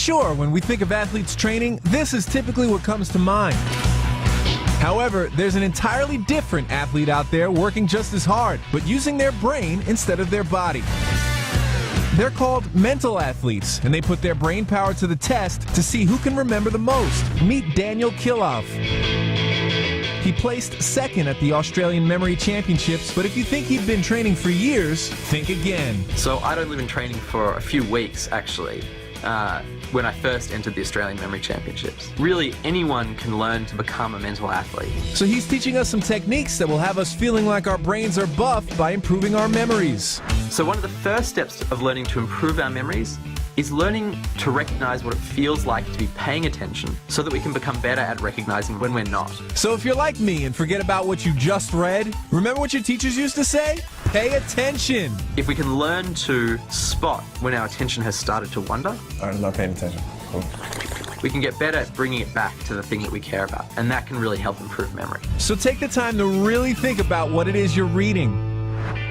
Sure, when we think of athletes training, this is typically what comes to mind. However, there's an entirely different athlete out there working just as hard, but using their brain instead of their body. They're called mental athletes, and they put their brain power to the test to see who can remember the most. Meet Daniel Kilov. He placed second at the Australian Memory Championships, but if you think he'd been training for years, think again. So I'd only been training for a few weeks, actually, when I first entered the Australian Memory Championships. Really, anyone can learn to become a mental athlete. So he's teaching us some techniques that will have us feeling like our brains are buffed by improving our memories. So one of the first steps of learning to improve our memories is learning to recognize what it feels like to be paying attention so that we can become better at recognizing when we're not. So if you're like me and forget about what you just read, remember what your teachers used to say? Pay attention. If we can learn to spot when our attention has started to wander, I'm not paying attention. Cool. we can get better at bringing it back to the thing that we care about, and that can really help improve memory. So take the time to really think about what it is you're reading.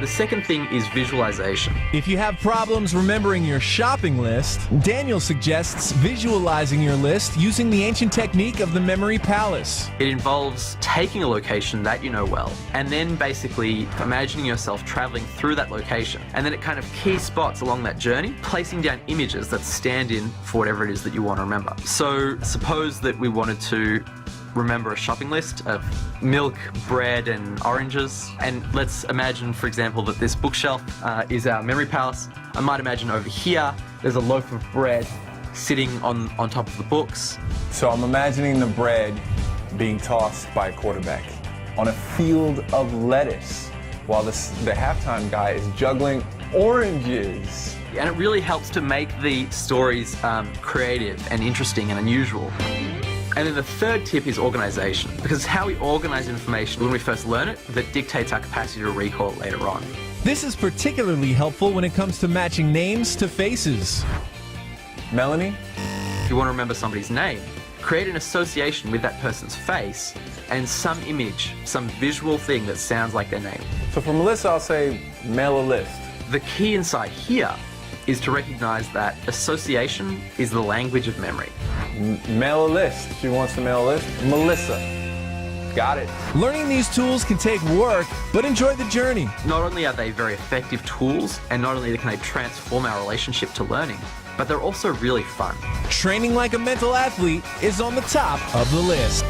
The second thing is visualization. If you have problems remembering your shopping list, Daniel suggests visualizing your list using the ancient technique of the memory palace. It involves taking a location that you know well, and then basically imagining yourself traveling through that location, and then at kind of key spots along that journey, placing down images that stand in for whatever it is that you want to remember. So suppose that we wanted to remember a shopping list of milk, bread, and oranges. And let's imagine, for example, that this bookshelf is our memory palace. I might imagine over here, there's a loaf of bread sitting on top of the books. So I'm imagining the bread being tossed by a quarterback on a field of lettuce while the halftime guy is juggling oranges. And it really helps to make the stories creative and interesting and unusual. And then the third tip is organization, because it's how we organize information when we first learn it that dictates our capacity to recall it later on. This is particularly helpful when it comes to matching names to faces. Melanie? If you want to remember somebody's name, create an association with that person's face and some image, some visual thing that sounds like their name. So for Melissa, I'll say mail a list. The key insight here is to recognize that association is the language of memory. Mail a list. She wants to mail a list. Melissa. Got it. Learning these tools can take work, but enjoy the journey. Not only are they very effective tools, and not only can they transform our relationship to learning, but they're also really fun. Training like a mental athlete is on the top of the list.